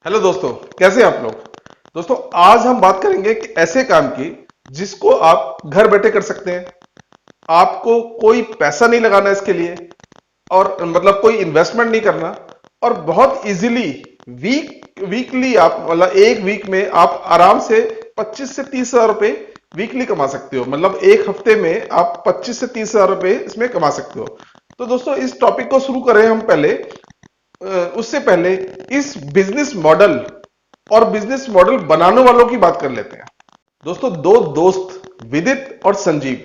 Hello दोस्तों, कैसे हैं आप लोग। दोस्तों, आज हम बात करेंगे कि ऐसे काम की जिसको आप घर बैठे कर सकते हैं। आपको कोई पैसा नहीं लगाना इसके लिए, और मतलब कोई इन्वेस्टमेंट नहीं करना, और बहुत इजीली वीकली आप मतलब एक वीक में आप आराम से 25 से 30 हजार रुपए वीकली कमा सकते हो। मतलब एक हफ्ते में आप 25 से 30 हजार रुपए इसमें कमा सकते हो। तो दोस्तों, इस टॉपिक को शुरू करें हम पहले। उससे पहले इस बिजनेस मॉडल और बिजनेस मॉडल बनाने वालों की बात कर लेते हैं। दोस्तों, दो दोस्त विदित और संजीव,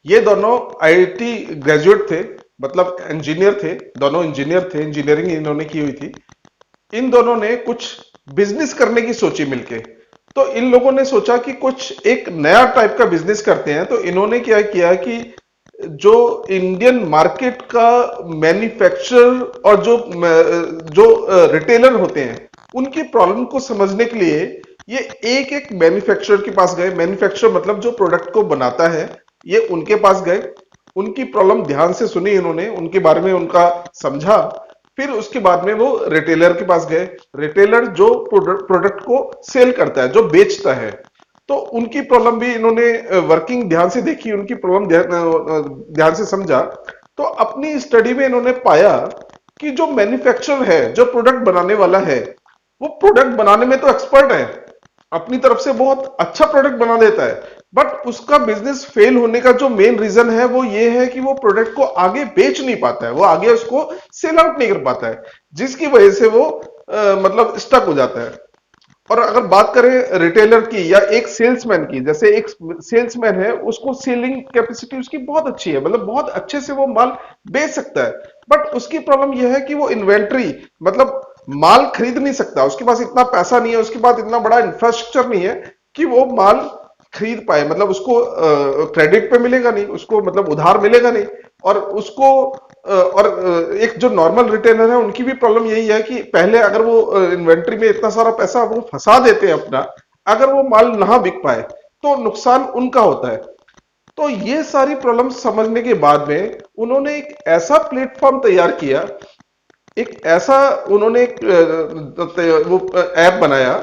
ये दोनों आईआईटी ग्रेजुएट थे, मतलब इंजीनियर थे। दोनों इंजीनियर थे, इंजीनियरिंग इन्होंने की हुई थी। इन दोनों ने कुछ बिजनेस करने की सोची मिलके। तो इन लोगों ने सोचा कि कुछ एक नया टाइप का बिजनेस करते हैं। तो इन्होंने क्या किया कि जो इंडियन मार्केट का मैन्युफैक्चरर और जो रिटेलर होते हैं, उनकी प्रॉब्लम को समझने के लिए ये एक एक मैन्युफैक्चरर के पास गए। मैन्युफैक्चरर मतलब जो प्रोडक्ट को बनाता है, ये उनके पास गए। उनकी प्रॉब्लम ध्यान से सुनी इन्होंने, उनके बारे में उनका समझा। फिर उसके बाद में वो रिटेलर के पास गए। रिटेलर जो प्रोडक्ट को सेल करता है, जो बेचता है, तो उनकी प्रॉब्लम भी इन्होंने वर्किंग ध्यान से देखी, उनकी प्रॉब्लम ध्यान से समझा। तो अपनी स्टडी में इन्होंने पाया कि जो मैन्युफैक्चरर है, जो प्रोडक्ट बनाने वाला है, वो प्रोडक्ट बनाने में तो एक्सपर्ट है, अपनी तरफ से बहुत अच्छा प्रोडक्ट बना देता है। बट उसका बिजनेस फेल होने का जो मेन रीजन है वो ये है कि वो प्रोडक्ट को आगे बेच नहीं पाता है, वो आगे उसको सेल आउट नहीं कर पाता है, जिसकी वजह से वो मतलब स्टक हो जाता है। और अगर बात करें रिटेलर की या एक सेल्समैन की, जैसे एक सेल्समैन है, उसको सेलिंग कैपेसिटी उसकी बहुत अच्छी है, मतलब बहुत अच्छे से वो माल बेच सकता है। बट उसकी प्रॉब्लम यह है कि वो इन्वेंट्री, मतलब माल खरीद नहीं सकता, उसके पास इतना पैसा नहीं है, उसके पास इतना बड़ा इंफ्रास्ट्रक्चर नहीं है कि वो माल खरीद पाए। मतलब उसको क्रेडिट पे मिलेगा नहीं, उसको मतलब उधार मिलेगा नहीं। और उसको एक जो नॉर्मल रिटेलर है, उनकी भी प्रॉब्लम यही है कि पहले अगर वो इन्वेंट्री में इतना सारा पैसा वो फंसा देते हैं अपना, अगर वो माल ना बिक पाए तो नुकसान उनका होता है। तो ये सारी प्रॉब्लम समझने के बाद में उन्होंने एक ऐसा प्लेटफॉर्म तैयार किया, एक ऐसा उन्होंने एक वो ऐप बनाया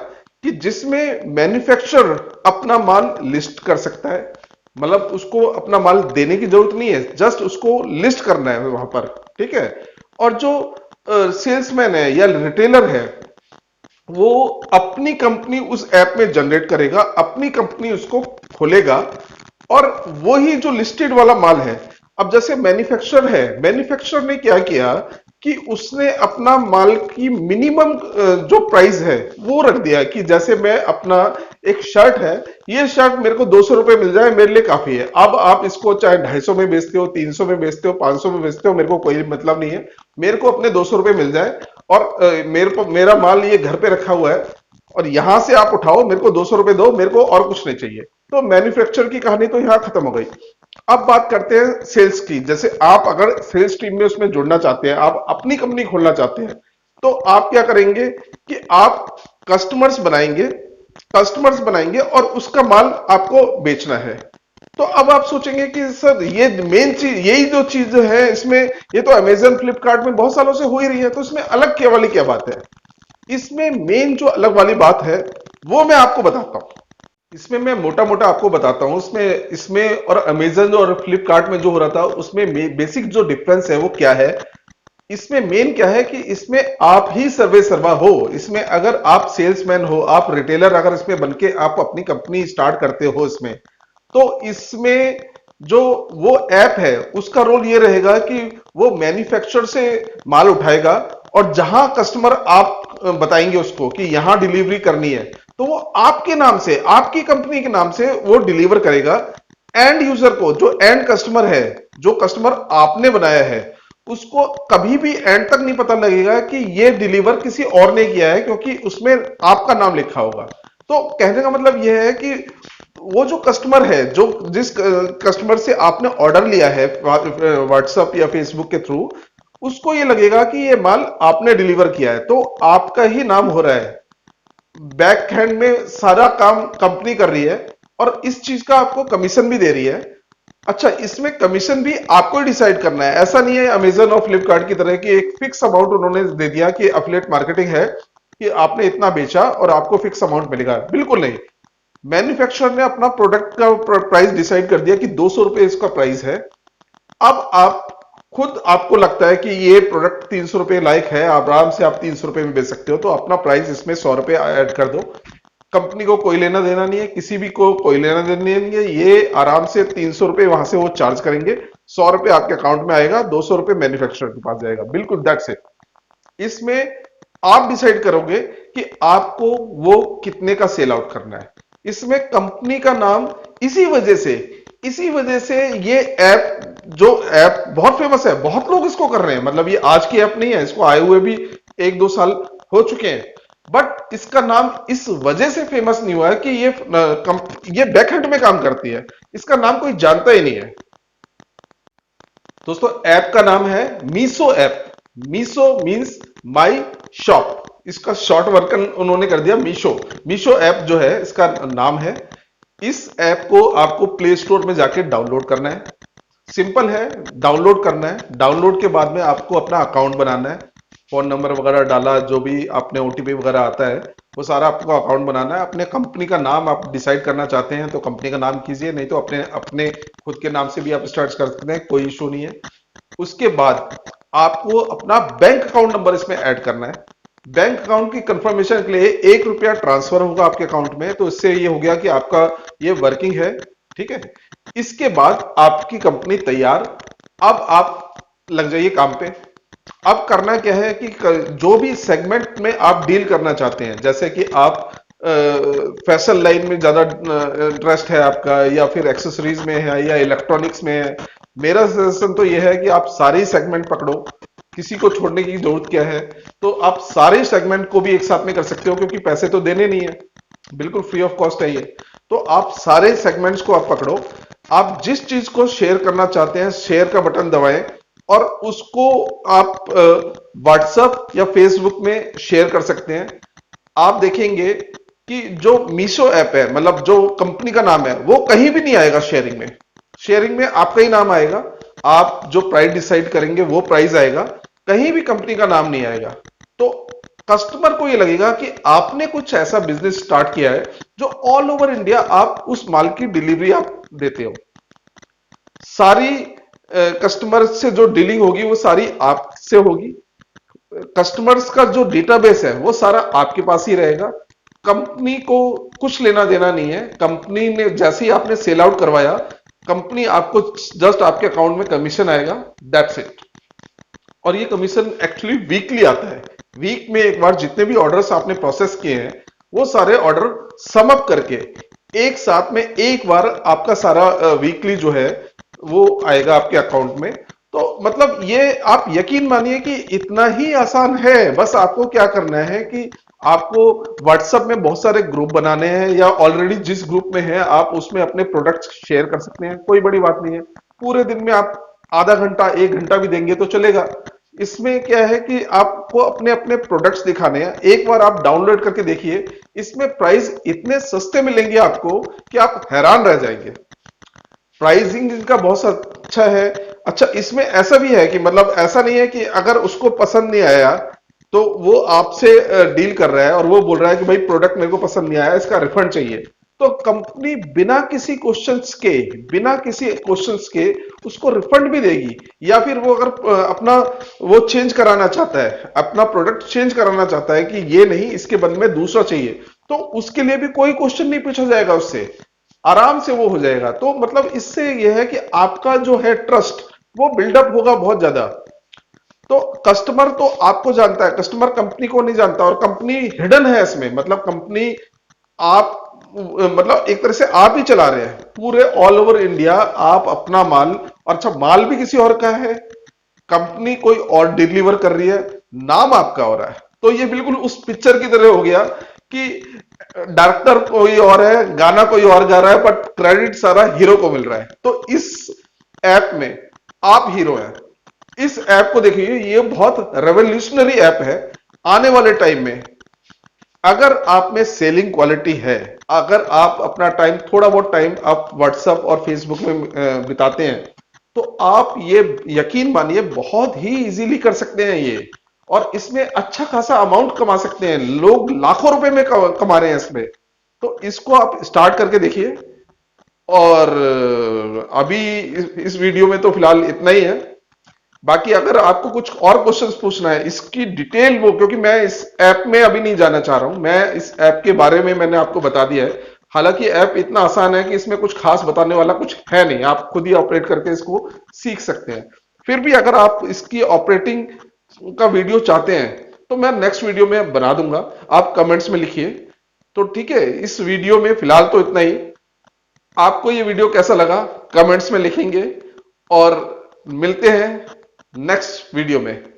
कि जिसमें मैन्युफैक्चरर अपना माल लिस्ट कर सकता है। मतलब उसको अपना माल देने की जरूरत नहीं है, जस्ट उसको लिस्ट करना है वहां पर। ठीक है। और जो सेल्समैन है या रिटेलर है, वो अपनी कंपनी उस ऐप में जनरेट करेगा, अपनी कंपनी उसको खोलेगा, और वही जो लिस्टेड वाला माल है। अब जैसे मैन्युफैक्चरर है, मैन्युफैक्चरर ने क्या किया कि उसने अपना माल की मिनिमम जो प्राइस है वो रख दिया कि जैसे मैं अपना एक शर्ट है, ये शर्ट मेरे को 200 रुपए मिल जाए मेरे लिए काफी है। अब आप इसको चाहे 250 में बेचते हो, 300 में बेचते हो, 500 में बेचते हो, मेरे को कोई मतलब नहीं है। मेरे को अपने 200 रुपए मिल जाए, और मेरे को मेरा माल ये घर पे रखा हुआ है, और यहां से आप उठाओ, मेरे को 200 रुपए दो, मेरे को और कुछ नहीं चाहिए। तो मैन्युफैक्चर की कहानी तो यहां खत्म हो गई। अब बात करते हैं सेल्स की। जैसे आप अगर सेल्स टीम में उसमें जुड़ना चाहते हैं, आप अपनी कंपनी खोलना चाहते हैं, तो आप क्या करेंगे कि आप कस्टमर्स बनाएंगे और उसका माल आपको बेचना है। तो अब आप सोचेंगे कि सर, ये मेन चीज, यही जो चीज है इसमें, ये तो अमेजन फ्लिपकार्ट में बहुत सालों से हो ही रही है, तो इसमें अलग क्या वाली क्या बात है। इसमें मेन जो अलग वाली बात है वो मैं आपको बताता हूं। इसमें मैं मोटा मोटा आपको बताता हूं। इसमें इसमें और अमेजन और फ्लिपकार्ट में जो हो रहा था, उसमें बेसिक जो डिफरेंस है वो क्या है। इसमें मेन क्या है कि इसमें आप ही सर्वे सर्वा हो। इसमें अगर आप सेल्समैन हो, आप रिटेलर अगर इसमें बनके आप अपनी कंपनी स्टार्ट करते हो इसमें, तो इसमें जो वो ऐप है उसका रोल ये रहेगा कि वो मैन्युफैक्चरर से माल उठाएगा, और जहां कस्टमर आप बताएंगे उसको कि यहां डिलीवरी करनी है, तो वो आपके नाम से, आपकी कंपनी के नाम से वो डिलीवर करेगा एंड यूजर को। जो एंड कस्टमर है, जो कस्टमर आपने बनाया है, उसको कभी भी एंड तक नहीं पता लगेगा कि ये डिलीवर किसी और ने किया है, क्योंकि उसमें आपका नाम लिखा होगा। तो कहने का मतलब यह है कि वो जो कस्टमर है, जो जिस कस्टमर से आपने ऑर्डर लिया है व्हाट्सएप या फेसबुक के थ्रू, उसको ये लगेगा कि ये माल आपने डिलीवर किया है, तो आपका ही नाम हो रहा है। बैक हैंड में सारा काम कंपनी कर रही है, और इस चीज का आपको कमीशन भी दे रही है। अच्छा, इसमें कमीशन भी आपको ही डिसाइड करना है। ऐसा नहीं है अमेजन और फ्लिपकार्ट की तरह कि एक फिक्स अमाउंट उन्होंने दे दिया कि अफिलिएट मार्केटिंग है, कि आपने इतना बेचा और आपको फिक्स अमाउंट मिलेगा, बिल्कुल नहीं। मैन्युफैक्चरर ने अपना प्रोडक्ट का प्राइस डिसाइड कर दिया कि 200 रुपए इसका प्राइस है। अब आप खुद आपको लगता है कि ये प्रोडक्ट 300 रुपए लायक है, आराम से आप 300 रुपए में बेच सकते हो, तो अपना प्राइस इसमें 100 रुपए ऐड कर दो। कंपनी को कोई लेना देना नहीं है, किसी भी को कोई लेना देना नहीं है, ये आराम से 300 रुपए वहां से वो चार्ज करेंगे, 100 रुपए आपके अकाउंट में आएगा, 200 रुपए मैन्युफैक्चरर के पास जाएगा, बिल्कुल दैट्स इट। इसमें आप डिसाइड करोगे कि आपको वो कितने का सेल आउट करना है। इसमें कंपनी का नाम इसी वजह से ये ऐप, जो ऐप बहुत फेमस है, बहुत लोग इसको कर रहे हैं, मतलब ये आज की ऐप नहीं है, इसको आए हुए भी 1-2 साल हो चुके हैं, बट इसका नाम इस वजह से फेमस नहीं हुआ है कि ये बैकएंड में काम करती है, इसका नाम कोई जानता ही नहीं है। दोस्तों ऐप का नाम है Meesho app. Meesho means my shop, इसका शॉर्ट वर्जन उन्होंने कर दिया मीशो। मीशो ऐप जो है इसका नाम है। इस ऐप को आपको प्ले स्टोर में जाके डाउनलोड करना है। सिंपल है, डाउनलोड करना है। डाउनलोड के बाद में आपको अपना अकाउंट बनाना है, फोन नंबर वगैरह डाला, जो भी आपने ओटीपी वगैरह आता है वो सारा आपको अकाउंट बनाना है। अपने कंपनी का नाम आप डिसाइड करना चाहते हैं तो कंपनी का नाम कीजिए, नहीं तो अपने अपने खुद के नाम से भी आप स्टार्ट कर सकते हैं, कोई इशू नहीं है। उसके बाद आपको अपना बैंक अकाउंट नंबर इसमें ऐड करना है। बैंक अकाउंट की कंफर्मेशन के लिए 1 रुपया ट्रांसफर होगा आपके अकाउंट में, तो इससे ये हो गया कि आपका ये वर्किंग है, ठीक है। इसके बाद आपकी कंपनी तैयार। अब आप लग जाइए काम पे। अब करना क्या है कि जो भी सेगमेंट में आप डील करना चाहते हैं, जैसे कि आप फैशन लाइन में ज्यादा इंटरेस्ट है आपका, या फिर एक्सेसरीज में है, या इलेक्ट्रॉनिक्स में है, मेरा सजेशन तो यह है कि आप सारी सेगमेंट पकड़ो, किसी को छोड़ने की जरूरत क्या है। तो आप सारे सेगमेंट को भी एक साथ में कर सकते हो, क्योंकि पैसे तो देने नहीं है, बिल्कुल फ्री ऑफ कॉस्ट है ये। तो आप सारे सेगमेंट्स को आप पकड़ो। आप जिस चीज को शेयर करना चाहते हैं, शेयर का बटन दबाएं और उसको आप व्हाट्सएप या फेसबुक में शेयर कर सकते हैं। आप देखेंगे कि जो मीशो ऐप है, मतलब जो कंपनी का नाम है, वो कहीं भी नहीं आएगा शेयरिंग में। शेयरिंग में आपका ही नाम आएगा, आप जो प्राइस डिसाइड करेंगे वो प्राइस आएगा, कहीं भी कंपनी का नाम नहीं आएगा। तो कस्टमर को ये लगेगा कि आपने कुछ ऐसा बिजनेस स्टार्ट किया है जो ऑल ओवर इंडिया आप उस माल की डिलीवरी आप देते हो। सारी कस्टमर से जो डीलिंग होगी वो सारी आपसे होगी। कस्टमर्स का जो डेटाबेस है वो सारा आपके पास ही रहेगा। कंपनी को कुछ लेना देना नहीं है। कंपनी ने जैसे ही आपने सेल आउट करवाया, कंपनी आपको जस्ट आपके अकाउंट में कमीशन आएगा, दैट्स इट। और ये कमीशन एक्चुअली वीकली आता है। वीक में एक बार जितने भी ऑर्डर्स आपने प्रोसेस किए हैं वो सारे ऑर्डर सम अप करके एक साथ में एक बार आपका सारा वीकली जो है वो आएगा आपके अकाउंट में। तो मतलब ये आप यकीन मानिए कि इतना ही आसान है। बस आपको क्या करना है कि आपको व्हाट्सएप में बहुत सारे ग्रुप बनाने हैं, या ऑलरेडी जिस ग्रुप में है आप उसमें अपने प्रोडक्ट्स शेयर कर सकते हैं, कोई बड़ी बात नहीं है। पूरे दिन में आप आधा घंटा 1 घंटा भी देंगे तो चलेगा। इसमें क्या है कि आपको अपने अपने प्रोडक्ट्स दिखाने हैं। एक बार आप डाउनलोड करके देखिए, इसमें प्राइस इतने सस्ते मिलेंगे आपको कि आप हैरान रह जाएंगे। प्राइसिंग इनका बहुत अच्छा है। अच्छा, इसमें ऐसा भी है कि मतलब ऐसा नहीं है कि अगर उसको पसंद नहीं आया तो वो आपसे डील कर रहा है और वो बोल रहा है कि भाई प्रोडक्ट मेरे को पसंद नहीं आया, इसका रिफंड चाहिए, तो कंपनी बिना किसी क्वेश्चंस के उसको रिफंड भी देगी। या फिर वो अगर अपना वो चेंज कराना चाहता है, अपना प्रोडक्ट चेंज कराना चाहता है कि ये नहीं, इसके बदले में दूसरा चाहिए, तो उसके लिए भी कोई क्वेश्चन नहीं पूछा जाएगा उससे, आराम से वो हो जाएगा। तो मतलब इससे यह है कि आपका जो है ट्रस्ट वो बिल्डअप होगा बहुत ज्यादा। तो कस्टमर तो आपको जानता है, कस्टमर कंपनी को नहीं जानता, और कंपनी हिडन है इसमें। मतलब कंपनी आप मतलब एक तरह से आप ही चला रहे हैं पूरे ऑल ओवर इंडिया। आप अपना माल, और अच्छा माल भी किसी और का है, कंपनी कोई और डिलीवर कर रही है, नाम आपका हो रहा है। तो ये बिल्कुल उस पिक्चर की तरह हो गया कि डायरेक्टर कोई और है, गाना कोई और गा रहा है, बट क्रेडिट सारा हीरो को मिल रहा है। तो इस ऐप में आप हीरो हैं। इस ऐप को देखिए, ये बहुत रेवोल्यूशनरी ऐप है। आने वाले टाइम में अगर आप में सेलिंग क्वालिटी है, अगर आप अपना टाइम, थोड़ा बहुत टाइम आप व्हाट्सएप और फेसबुक में बिताते हैं, तो आप ये यकीन मानिए बहुत ही इजीली कर सकते हैं ये। और इसमें अच्छा खासा अमाउंट कमा सकते हैं। लोग लाखों रुपए में कमा रहे हैं इसमें। तो इसको आप स्टार्ट करके देखिए। और अभी इस वीडियो में तो फिलहाल इतना ही है। बाकी अगर आपको कुछ और क्वेश्चंस पूछना है इसकी डिटेल वो, क्योंकि मैं इस ऐप में अभी नहीं जाना चाह रहा हूं, मैं इस ऐप के बारे में मैंने आपको बता दिया है। हालांकि ऐप इतना आसान है कि इसमें कुछ खास बताने वाला कुछ है नहीं, आप खुद ही ऑपरेट करके इसको सीख सकते हैं। फिर भी अगर आप इसकी ऑपरेटिंग का वीडियो चाहते हैं तो मैं नेक्स्ट वीडियो में बना दूंगा, आप कमेंट्स में लिखिए। तो ठीक है, इस वीडियो में फिलहाल तो इतना ही। आपको ये वीडियो कैसा लगा कमेंट्स में लिखेंगे, और मिलते हैं नेक्स्ट वीडियो में।